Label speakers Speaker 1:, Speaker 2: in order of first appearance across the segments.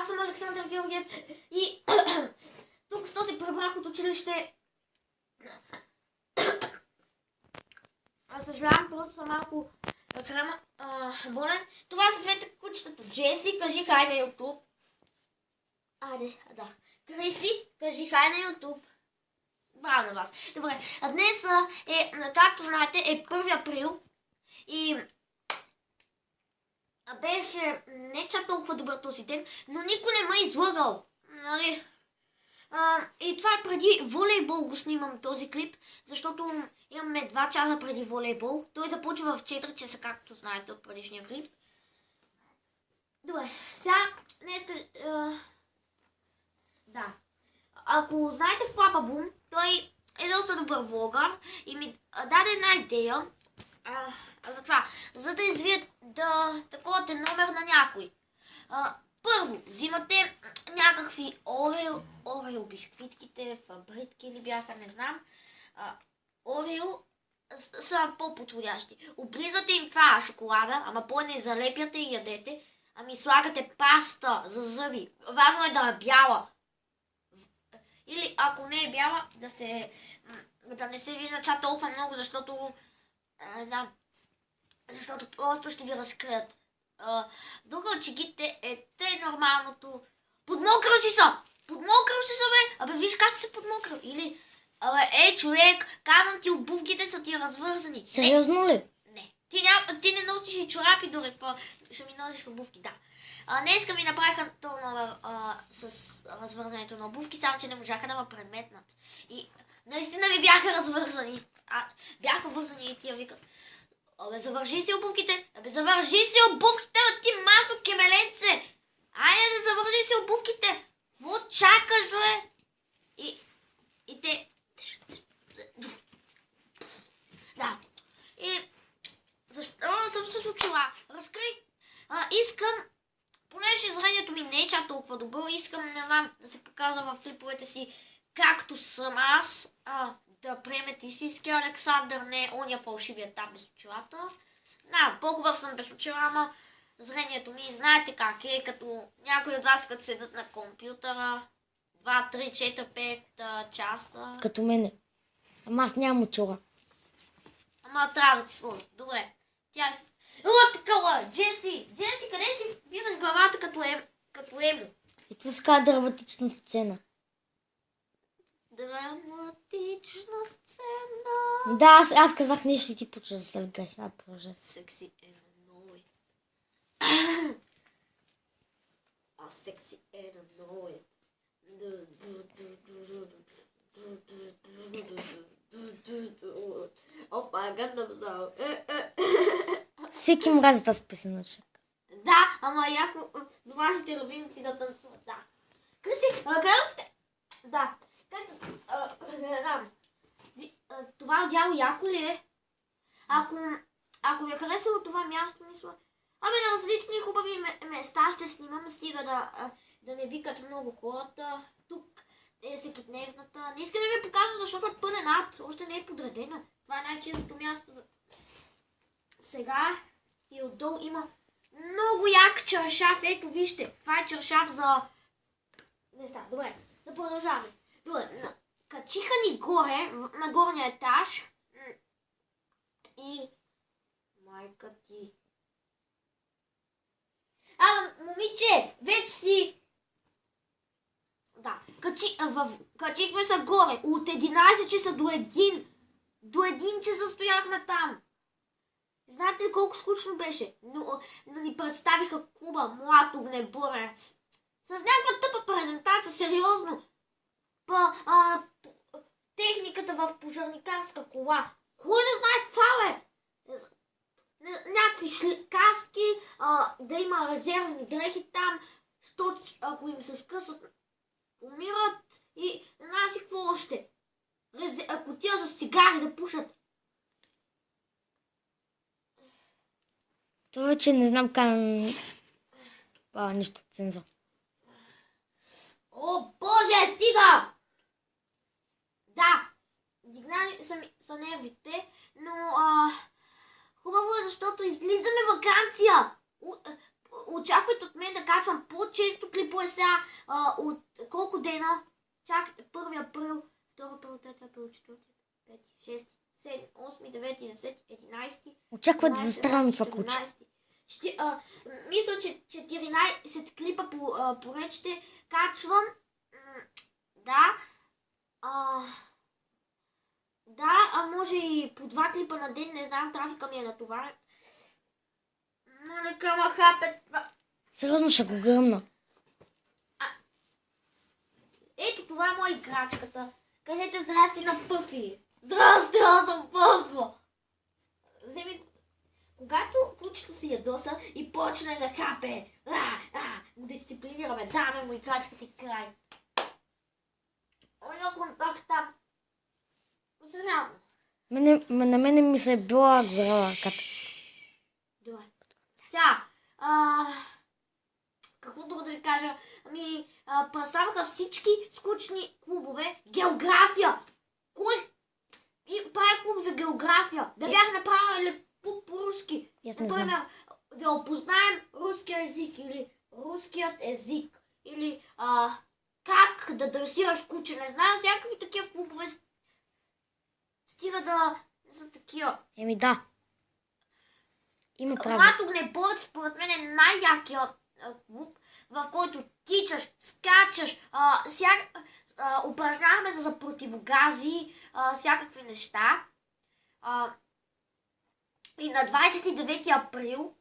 Speaker 1: Аз съм Александър Георгиев и тук що се прибрах от училище. Аз съжалявам, просто съм малко болен. Това са двете кучетата. Джеси, кажи хай на YouTube. Айде, да. Криси, кажи хай на YouTube. Браво на вас. Добре, а днес както знаете, е 1 април и беше не чак толкова добър този ден, но никой не ме е излъгал. Нали? И това е преди волейбол го снимам този клип, защото имаме 2 часа преди волейбол. Той започва в 4 часа, както знаете от предишния клип. Добре, сега днес... да. Ако знаете Флапабум, той е доста добър влогър и ми даде една идея за това, за да извият таковате номер на някой. Първо, взимате някакви Орео бисквитките, фабритки ли бяха, не знам. Орео са по-подходящи. Облизате им това шоколада, ама по-не залепяте и ядете, ами слагате паста за зъби. Важно е да е бяла. Или ако не е бяла, да не се вижда чак толкова много, защото просто ще ви разкрият. Друго от чегите е тъй нормалното. Подмокрил си са! Подмокрил си са, бе! Абе, виж как си се подмокрил. Или, човек, казвам ти, обувките са ти развързани.
Speaker 2: Сериозно ли?
Speaker 1: Не. Ти не носиш и чорапи, дори ще ми носиш обувки, да. Днеска ми направиха този номер с развързането на обувки, само че не можаха да ме преметнат. И наистина ми бяха развързани. Бяха вързани и тия викат. Абе, завържи си обувките! Абе, завържи си обувките, бе, ти масно кемеленце! Айде да завържи си обувките! Какво чакаш, бе? И те... Да. И... Защо не съм се случила? Разкри! Искам... Понеже зрението ми не е чак толкова добро, искам, не знам, да се показва в клиповете си както съм аз, да приемете истинския Александър, не оня фалшивия там без очилата. Да, по-хубав съм без очила, ама зрението ми, знаете как е, като някои от вас, като седат на компютъра, 2, 3, 4, 5 часа.
Speaker 2: Като мене. Ама аз нямам очила.
Speaker 1: Ама трябва да ти сложи. Добре. Тя е... такава! Джеси, къде си бираш главата като емо?
Speaker 2: И това се казва драматична сцена.
Speaker 1: Драматична сцена.
Speaker 2: Да, аз казах нещо и ти почва да се лгаш. Продължай.
Speaker 1: Секси Ераноид. Секси Ераноид. Опа, гърна бзал.
Speaker 2: Всеки мрази тази песен.
Speaker 1: Да, ама яко домашните любимци да танцуват, да. Къде сте? Да. Това дяло яко ли е? Ако ви е харесало това място, мисля... на различни хубави места ще снимам, стига да не викат много хората. Тук е всекидневната. Не искам да ви покажам, защото е пълен ад. Още не е подредена. Това е най-чистото място за... Сега и отдолу има много як чаршаф. Ето вижте, това е чаршаф за... Не знам, добре, да продължаваме. Добре, качиха ни горе, на горния етаж и... Майка ти... Момиче, вече си... Да, качихме се горе, от 11 часа до 1. До 1 часа стояхме там. Знаете ли колко скучно беше? Но ни представиха клуба Млад огнеборец. С някаква тъпа презентация, сериозно. Техниката в пожарникарска кола. Кой не знае това, бе? Някакви каски, да има резервни дрехи там, защото ако им се скъсат, умират и не знам си какво още. Кутия с цигари да пушат.
Speaker 2: Това вече не знам как... нищо, цензур.
Speaker 1: О, Боже, стига! Да, дигнали са нервите, но хубаво е, защото излизаме ваканция. очаквайте от мен да качвам по-често клипове сега. От колко дена? Чак 1 април, 2 април, 3 април, 4, 5, 6, 7, 8, 9, 10, 11.
Speaker 2: Очаква да застрелям това
Speaker 1: 14.
Speaker 2: куче.
Speaker 1: Мисля, че 14 клипа поред ще качвам. Да. Да, може и по 2 клипа на ден, не знам, трафика ми е натоварен. Нека ма хапе това.
Speaker 2: Сериозно ще го гръмна.
Speaker 1: Ето това е моя играчката. Кажете здрасти на Пъфи. Здрасти, аз съм Пъфа. Вземи, когато кучето си ядоса и почне да хапе, го дисциплинираме, даме му играчката и край. Оня контакта. Сериозно.
Speaker 2: На мене ми се е била горела ръката.
Speaker 1: Добре. Сега, какво друго да ви кажа? Представяха всички скучни клубове. География! Кой? И прави клуб за география. Да бях направили по-руски. Например, да опознаем руския език или руският език. Или как да дресираш куче. Не знам, всякакви такива клубове. Стига да не са такива.
Speaker 2: Да. Има право.
Speaker 1: Млад огнеборец, според мен е най-якият клуб, в който тичаш, скачаш, упражняваме за противогази, всякакви неща. И на 29 април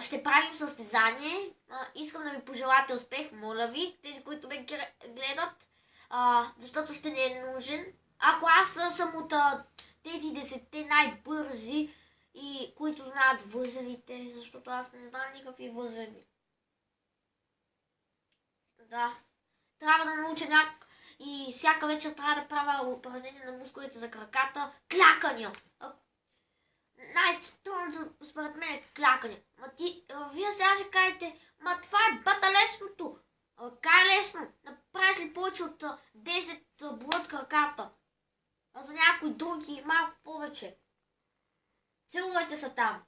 Speaker 1: ще правим състезание. Искам да ми пожелате успех, моля ви, тези, които ме гледат, защото ще ни е нужен. Ако аз съм от тези 10 най-бързи и които знаят възелите, защото аз не знам никакви възели. Да. Трябва да науча и всяка вечер трябва да правя упражнение на мускулите за краката. Клякания. Най-трудното според мен е клякане. Вие сега ще кажете, това е бата лесното. Как е лесно? Направиш ли повече от 10 болят краката? А за някои други малко повече. Целувайте са там.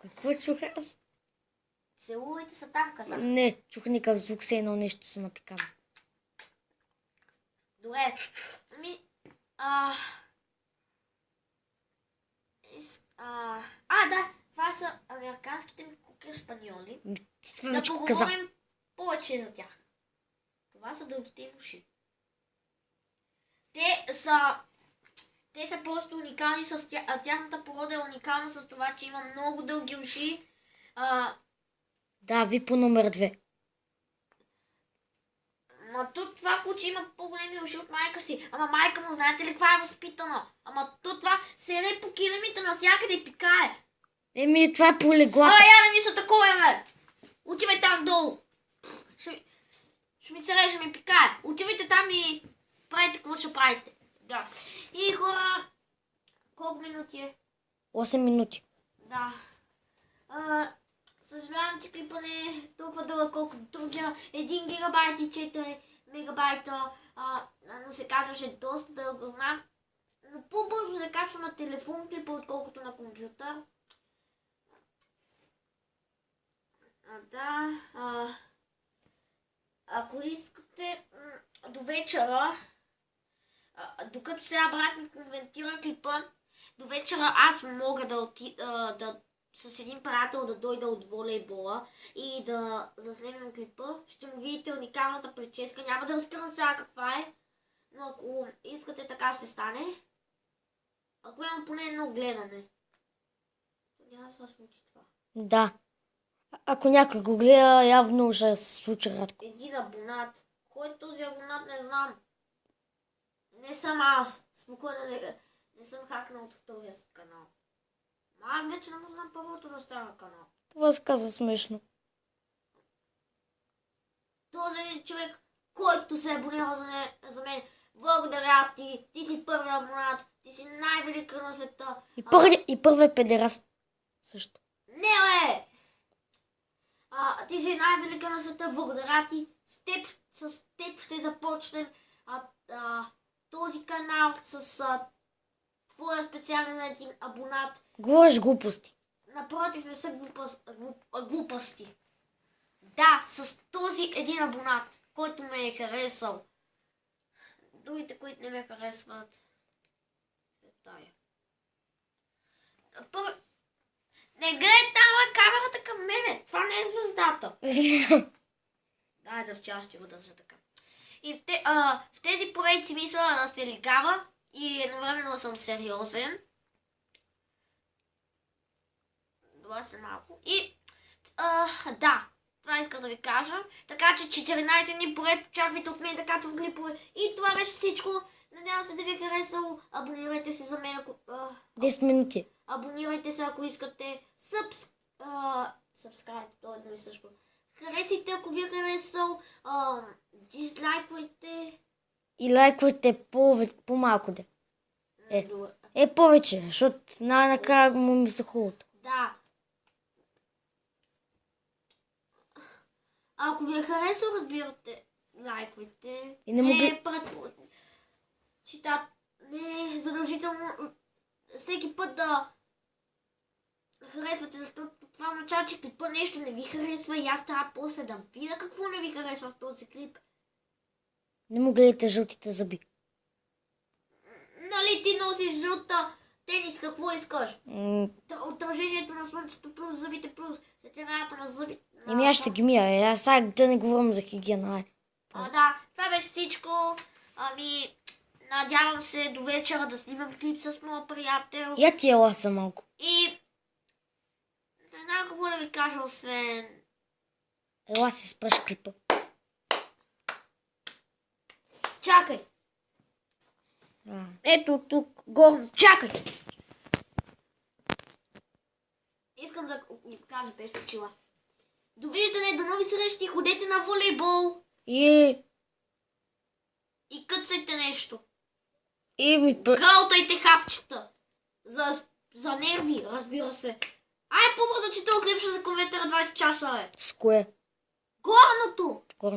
Speaker 2: Какво чух аз?
Speaker 1: Целувайте са там, казах.
Speaker 2: Не, чух никак звук, се едно нещо се напикава.
Speaker 1: Добре. Да, това са американските ми куки шпаньоли. Да поговорим повече за тях. Това са дългите им уши. Те са просто уникални с тяхната порода е уникална с това, че има много дълги уши.
Speaker 2: Да, ви по номер 2.
Speaker 1: Тук това куче има по-големи уши от майка си. Ама майка му, знаете ли каква е възпитана? Тук това селе по килимите навсякъде и пикае.
Speaker 2: Това е по леглата.
Speaker 1: Я не мисля такова, бе! Отивай там долу. Ще ми се реже, ми пикае. Отивайте там и правите какво ще правите. Да. И хора, колко минути е?
Speaker 2: 8 минути.
Speaker 1: Да. Съжалявам, че клипа не е толкова дълъг, колкото другия. 1 гигабайт и 4 мегабайта. Но се качваше доста дълго, знам. Но по-бързо се качва на телефон клипа, отколкото на компютър. Да. Ако искате до вечера, докато сега брат ми конвентира клипа, до вечера аз мога да с един приятел да дойда от волейбола и да заснемем клипа. Ще му видите уникалната прическа. Няма да разкривам сега каква е, но ако искате, така ще стане. Ако имам поне едно гледане. Няма да се случи това.
Speaker 2: Да. Ако някой го гледа, явно ще се случи рядко.
Speaker 1: Един абонат. Кой е този абонат, не знам. Не съм аз. Спокойно не съм хакнал от втория си канал. Аз вече не му знам първото да става канал.
Speaker 2: Това се каза смешно.
Speaker 1: Този човек, който се е абонирал за мен, благодаря ти. Ти си първият абонат. Ти си най-велика на света.
Speaker 2: И първият педераст. Също.
Speaker 1: Не, бе! Ти си най-велика на света. Благодаря ти. С теб ще започнем този канал с твоя специален един абонат.
Speaker 2: Говориш глупости.
Speaker 1: напротив, не са глупости. Да, с този един абонат, който ме е харесал. Другите, които не ме харесват, се тая. Не гледай там камерата към мене. Това не е звездата. Дай да вчера ще го държа така. И в тези поредици мисля да се лигава и едновременно да съм сериозен. Това се малко. И да, това искам да ви кажа. Така че 14 дни поред очаквайте от мен да качвам клипове. И това беше всичко. Надявам се да ви е харесало. Абонирайте се за мен, ако...
Speaker 2: 10 минути.
Speaker 1: Абонирайте се, ако искате. Subscribe, то е едно и също. Харесайте, ако ви е харесал. Дизлайквайте.
Speaker 2: И лайквайте по-малко де. Повече, защото най-накрая му ми се хубавото.
Speaker 1: Да. Ако ви е харесал, разбирате, лайквайте.
Speaker 2: И не му
Speaker 1: Не е задължително всеки път да харесвате, защото това означава, че клипа нещо не ви харесва и аз трябва после да видя какво не ви харесва в този клип.
Speaker 2: Не му гледайте жълтите зъби.
Speaker 1: Нали ти носиш жълта тенис, какво искаш? Отражението на слънцето плюс зъбите плюс светлината на зъбите.
Speaker 2: Аз ще ги мия. Аз сега да не говорим за хигиена.
Speaker 1: Да, това беше всичко. Надявам се до вечера да снимам клип с моя приятел.
Speaker 2: Я ти ела са малко.
Speaker 1: И не знам какво да ви кажа, освен...
Speaker 2: Ела си спреш клипа.
Speaker 1: Чакай! Ето тук, гордо. Чакай! Искам да ни кажа без очила. Довиждане, до нови срещи, ходете на волейбол. И къцайте нещо. Гълтайте хапчета. За нерви, разбира се. Ай, по-бързо, че този клип ще за конвертира 20 часа, бе.
Speaker 2: С кое?
Speaker 1: Горното!